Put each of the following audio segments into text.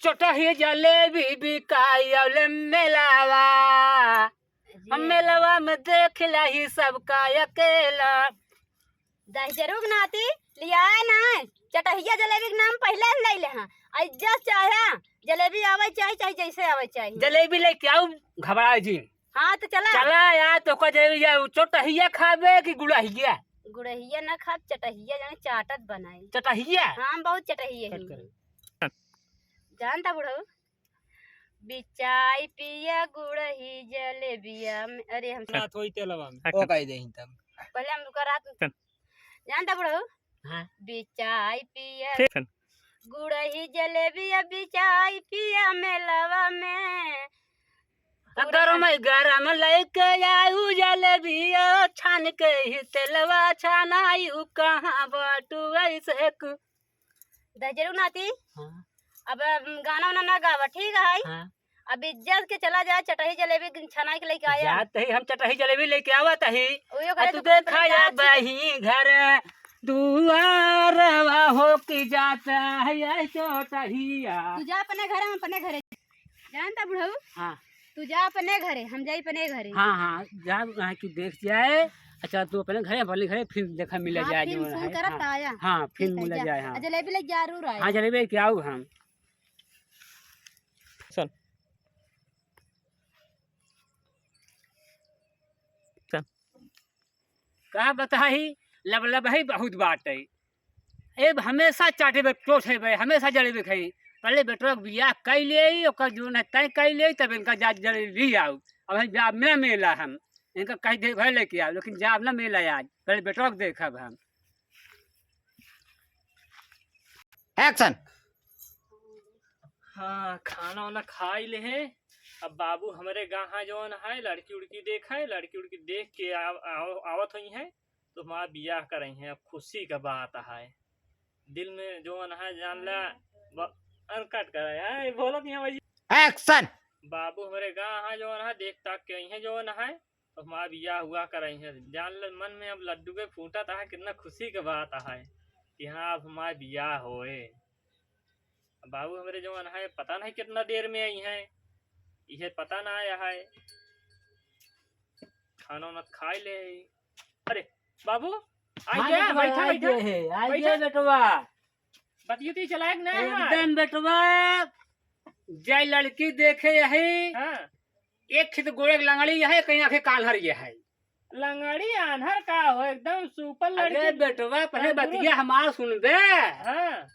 चटही जलेबी बिकायल मेलावा, हम मेलावा में देख ही सबका अकेला। जरूर नाती लिया ना चटहिया जलेबी के नाम पहले ले ले हां इज्जत चाहे जलेबी आवे चाहे जैसे आवे चाहे जलेबी लेके आओ घबरा जी। हाँ तो चला चला यार तो का जलेबी चटहिया खाबे कि गुड़हिया? गुड़हिया ना खा चटहिया जाने चाटत बनाई चटहिया हाँ बहुत चटहिया है जानता बुढ़ऊ बिचाई पिया गुड़ही जलेबिया अरे हम रात होई तेलवा में ओ कह देही तब पहले हम रुका रात जानता बुढ़ऊ हां बिचाई पिया गुड़ही जलेबिया बिचाई पिया मेलवा में गरम लेके आयु जलेबिया छान के ही तेलवा छानायु कहाँ बाटू ऐसे कु जरूर नाती हाँ। अब गाना वाना ना गावा ठीक है हाँ। अब इज्जत के चला जा चटही जलेबी छना के लेके आया जाते ही हम चटही जलेबी लेके आवत ही ओयो करे तू देखा या बही घर दुआरवा हो की जाता है चटहिया। तू जा अपने घरे हम अपने घरे जानता बुढ़ऊ हाँ तू जा अपने घरे हम जाई अपने घरे हाँ हाँ जा वहाँ की देख जाए। अच्छा तू अपने घरे फिर देखा मिला जाए फिर जो फोन है। करत हाँ, आया हाँ फिर ठीक है, मिला जा। जाए। हाँ जलेबी ले जरूर आया हाँ जलेबी क्या आऊ हम चल चल कहा बताही लब ही बहुत बात है। ए हमेशा चाटे बे टोट है बे हमेशा जलेबी खाई पहले बेटवा के बियाह कई ले ओकर जो है तय कई ले तब इनका जा जलेबी आओ। अब हम जाब में मेला हम इनका कहीं देख भर लेके आओ लेकिन जाब ना मेला आज पहले बेटवा के देखब हम। एक्शन। हाँ खाना वाना खा ही ले है। अब बाबू हमारे गाँव जौन है लड़की उड़की देखा है लड़की उड़की देख के आवत हुई है तो हमारा बियाह करें हैं। अब खुशी का बात है दिल में जौन है जान ला अनकट कर है बोलत यहाँ भाई एक्शन। बाबू हमारे गाँव जौन है देख ताक के हैं जौन है तो हमारा बियाह हुआ करें हैं जान ल मन में अब लड्डू के फूटा था कितना खुशी का बात है कि हाँ अब हमारा बियाह होए। बाबू हमारे जवान है पता नहीं कितना देर में आई हैं यह पता ना आया है खाना वाना खा ले। अरे बाबू आई गया बैठा बैठा बेटवा बतियती चलाए ना एकदम बेटवा जय लड़की देखे यही हाँ एक खित गोड़े लंगड़ी है कहीं आखे कान्हर ये है लंगड़ी आन्हर का हो एकदम सुपर अरे लड़की बेटवा पहले बतिया हमार सुन बे हाँ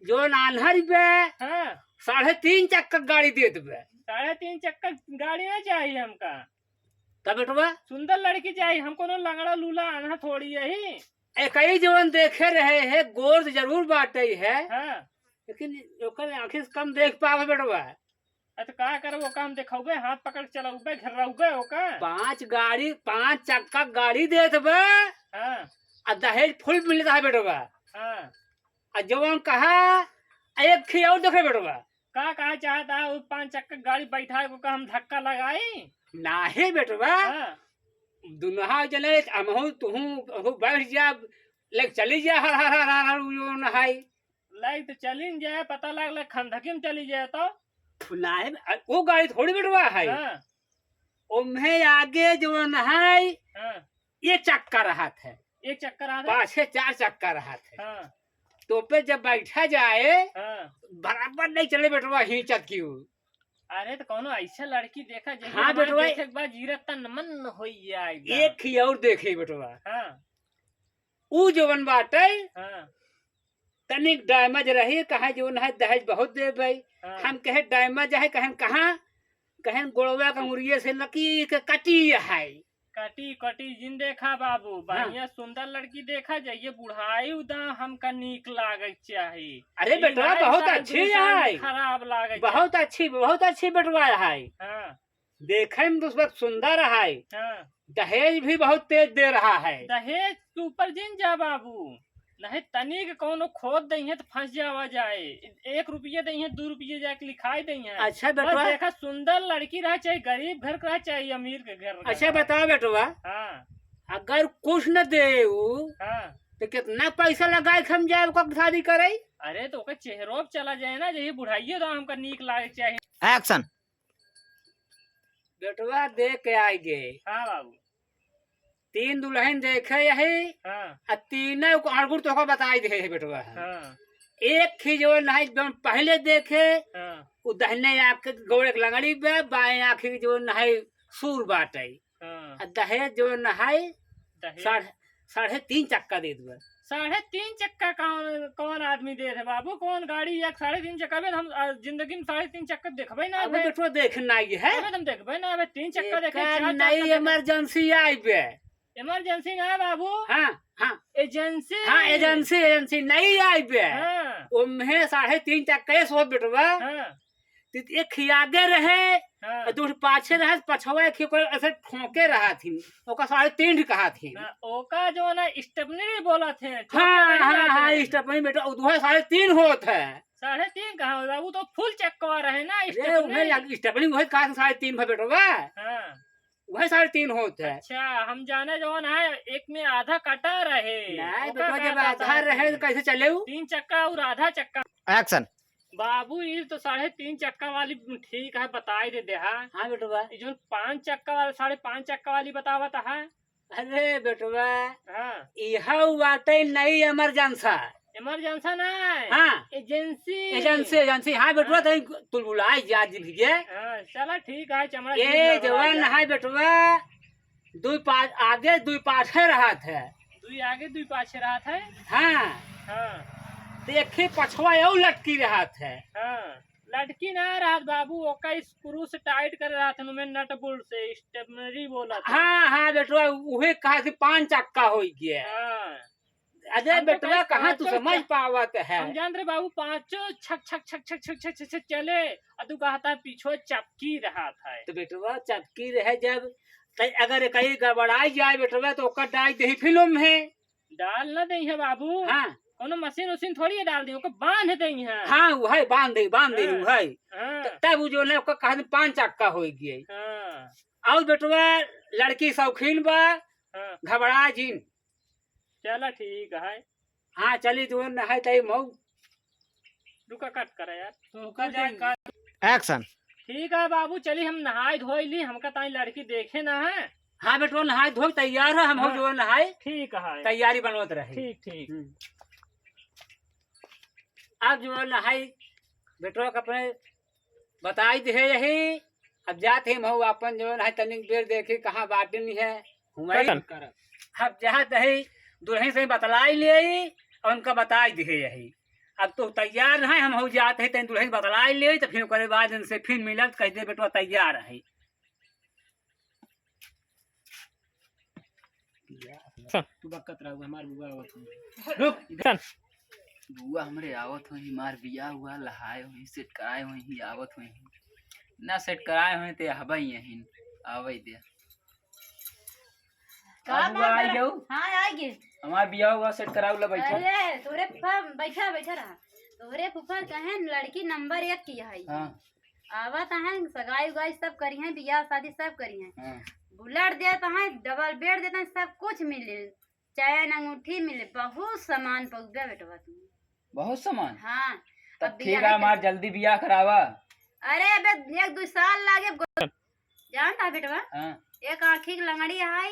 जो नान्हर बे हाँ 3.5 चक्कर गाड़ी दे दे 3.5 चक्कर गाड़ी ना चाहिए हमका तब बेटवा सुंदर लड़की चाहिए हमको ना लंगड़ा लूला आन्हर थोड़ी यही एक ही जवन देखे रहे है गोर से जरूर बाटे है हाँ लेकिन ओकर आंखें से कम देख पावे बेटवा। तो का करबो काम दिखाऊबे हाथ पकड़ के चलाऊबे घेराऊबे ओका 5 चक्का गाड़ी देत बे हाँ आ दहेज फुल मिलता है बेटवा हाँ आ जवन कहा एक खी और देखे बेटवा का कहा चाहता है 5 चक्कर गाड़ी बैठा को का हम धक्का लगाई नाही बेटवा हाँ दुनहा जने हमहु तुहु बैठ जा लेक चली जा हर हर हर हर जो नहाई लाइक तो चलिन जाए पता लगला खंडकी में चली जाए तो नाही वो गाड़ी थोड़ी बेटवा है हाँ ओम्हे आगे जो नहाई हाँ ये चक्का रहा है एक चक्कर आ पाछे 4 चक्का रहा है हाँ तो पे जब बैठा जाए हाँ बराबर नहीं चले बेटवा हिंचत की अरे तो कौनो ऐसा लड़की देखा जैसे हाँ बेटवा देखे के बाद जीरा तन मन होई जाए एक ही और देखे बेटवा हाँ ऊ जवन बाटे हाँ तनिक डैमेज रही कहे जो है दहेज बहुत दे भाई हाँ हम कहे डैमेज है कहें कहाँ कहें गोड़वा का मुर्गे से लकी के कटी है कटी कटी जिन देखा बाबू बढ़िया सुंदर लड़की देखा जाइए बुढ़ाई उदा हमका नीक लागे चाहिए। अरे बेटवा बहुत अच्छी है खराब लागे बहुत अच्छी बेटवा है हाँ देखे में तो उस वक्त सुंदर है हाँ दहेज भी बहुत तेज दे रहा है। दहेज के ऊपर जिन जा बाबू नहीं तनी के कौनो खोद दही तो फंस जावा जाए 1 रुपये दही 2 रुपये जाके लिखाई दही। अच्छा बस बेटवा देखा सुंदर लड़की रहा चाहे गरीब घर का चाहे अमीर के घर का। अच्छा बताओ बेटवा हाँ अगर कुछ न दे हाँ तो कितना पैसा लगाए के हम जाए ओकर शादी करे? अरे तो ओके चेहरो पे चला जाए ना, यही बुढ़ाइए तो हमका नीक लागे चाहिए। एक्शन। बेटवा देख के आए गे, हाँ बाबू। 3 दुल्हन देखे यही हाँ आ तीनों को अड़गुड़ तो बताई दे बेटवा। हाँ एक ही जो नहीं जो पहले देखे हाँ वो दहने आँख गोड़े के लंगड़ी बे, बाएं आँख की जो नहीं सूर बाटे। हाँ। आ दहेज जो नहीं दहेज 3.5 चक्का दे दुआ। 3.5 चक्का कौन कौन आदमी दे रहे बाबू? कौन गाड़ी या 3.5 चक्का में हम जिंदगी में 3.5 चक्का देखबे ना। अब बेटवा देखना ही है, अबे तुम देखबे ना, अबे 3 चक्का देखे, 4 एकर नहीं इमरजेंसी आई बे। इमरजेंसी ना है बाबू, हाँ हाँ एजेंसी। हाँ एजेंसी नहीं आई बे। हाँ उम्हे 3.5 चक्का सो बेटवा। हाँ तो एक आगे रहे हाँ। और 2 पाछे रहे, पछवा एक ऐसे ठोके रहा थी, ओका 3.5 कहा थी। ना ओका जो ना स्टेपनी बोला थे। हाँ हाँ हाँ स्टेपनी बेटा उधर 3.5 होत है। 3.5 कहाँ बाबू, तो फुल चक्का रहे ना अरे उन्हें स्टेपनी वही कहा 3.5 भाई बेटवा, हाँ। वही 3.5 होत है। अच्छा हम जाने जवन है एक में आधा कटा रहे। नहीं ओका बेटवा जब कहता आधार है रहे तो कैसे चले? 3 चक्का और आधा चक्का। एक्शन। बाबू ये तो 3.5 चक्का वाली ठीक है, बताई दे हा। हाँ बेटवा। ये जो 5 चक्का वाला 5.5 चक्का वाली बतावत है। अरे बेटवा हाँ यह वाटे नहीं इमरजेंसी। इमरजेंसी ना है, हाँ एजेंसी। हाँ बेटवा तू बुलाई जा भीगे। हाँ चला ठीक है, चमड़ा ये जवान है बेटवा 2 आगे 2 पाछे रहा था। 2 आगे 2 पाछे रहा था। हाँ हाँ तो एक ही पछवा यू लटकी रहा था। हाँ लड़की ना रहा बाबू, ओका स्क्रू से टाइट कर रहा था, में नट बोल्ट से स्टेपनरी बोला था। हाँ हाँ बेटवा उहे कहा कि 5 चक्का हो गया। हाँ अरे हम तो बेटवा कहाँ तू पाँचों समझ पावत है? हम जान रहे बाबू, 5 छक छक छक छक छक छक छक छक चले और तू कहता पीछे चपकी रहा था। तो बेटवा चपकी रहे जब अगर कहीं गड़बड़ाई जाए बेटवा तो ओकर डाल दे फिल्म है। डाल न दे है बाबू, हाँ कोनो मशीन उशीन थोड़ी डाल दी, ओके बांध दे है। हाँ वही बांध दे हाँ। वही हाँ तब जो है ओकर कहा 5 चक्का हो गया। हाँ और बेटवा लड़की शौकीन बा, हाँ घबरा जिन। चला ठीक है। हाँ चली तो है तई मऊ रुका कट कर यार। तो कर जाए। एक्शन। ठीक है बाबू, चली हम नहाए धोई ली, हमका ताई लड़की देखे ना है। हाँ बेटवा नहाए धो तैयार है, हम हाँ। जो नहाए ठीक है, तैयारी बनवत रहे। ठीक ठीक। अब जो नहाई बेटवा का अपने बताई दे यही। अब जाते हम हो अपन जो है तनिक देर देखे कहाँ बाटे नहीं है कटन। अब जहाँ तही दुल्हन से बतलाई ले और उनका बताई दे यही। अब तो तैयार है, हम हो जाते हैं तन दुल्हन बतलाई ले तो फिर करे बाद इनसे फिर मिलत कह दे बेटवा तैयार है। तू बकत रहो हमार बुआ आवत रुक। बुआ हमरे आवत हुई, मार बिया हुआ लहाए हुई, सेट कराए हुई, आवत हुई ना, सेट कराए हुई ते हबई यही आवई दे। बुआ आई जाओ। हाँ आएगी। हमार बिया हुआ सेट कराऊ ला बैठो। अरे तोरे फुफा बैठा बैठा रहा। तोरे फुफा कहे लड़की नंबर 1 की है। हाँ आवत है सगाई उगाई सब करी है, बियाह शादी सब करी है। हाँ बुलेट देता है, डबल बेड देता है, सब कुछ मिले, चैन अंगूठी मिले, बहुत सामान पहुँचा बेटवा तुम। बहुत सामान। हाँ तब अब ठीक बियाह है, के- हमार जल्दी बिया करावा। अरे अबे 1-2 साल लागे। जानता बेटवा, हाँ एक आँखी की लंगड़ी है,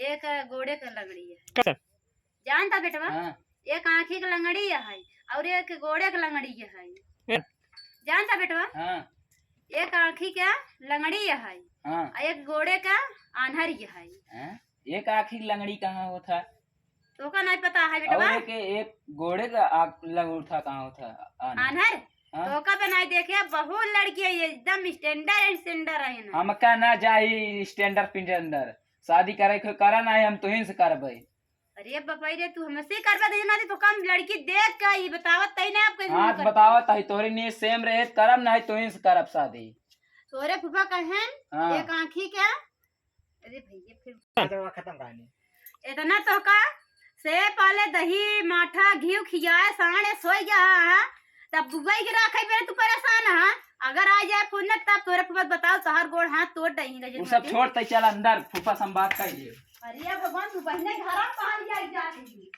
एक गोड़े की लंगड़ी है। जानता बेटवा, हाँ एक आँखी की लंगड़ी है और एक गोड़े की लंगड़ी है। जानता बेटवा, हाँ एक आँखी का लंगड़ी है हाँ और एक गोड़े का आन्हर है। हाँ। एक आखिर लंगड़ी कहाँ होता तो का नहीं पता है और बेटवा? एक घोड़े का लंगूठा कहाँ होता? आन्हर हाँ। तो का पे नहीं देखे, बहुत लड़की है, एकदम स्टैंडर्ड है ना। हमका ना जाही स्टैंडर्ड पिंडर, शादी करे के करा ना है, हम तुहिन से करबई। अरे बपाई रे, तू हमसे करवा दे ना, तो कम लड़की देख का ही बतावत तई ना। आप कैसे हाँ करते? बतावा तही तोरी नी सेम रहे करम ना है, तुहिन से करब शादी। तोरे फूफा कहें हाँ। एक आँखी का। अरे भैया फिर खत्म कहानी। इतना तो का से पहले दही माठा घी खियाए साढ़े सोई जा है, तब बुगई के रखे पे तू परेशान है। अगर आ जाए पुण्य तब तोरे फूफा बताओ तोहर गोड़ हाथ तोड़ दही। वो सब छोड़ तई चल अंदर, फूफा संबाद कर लिए। अरे भगवान, तू पहले घर कहाँ जाए जाती।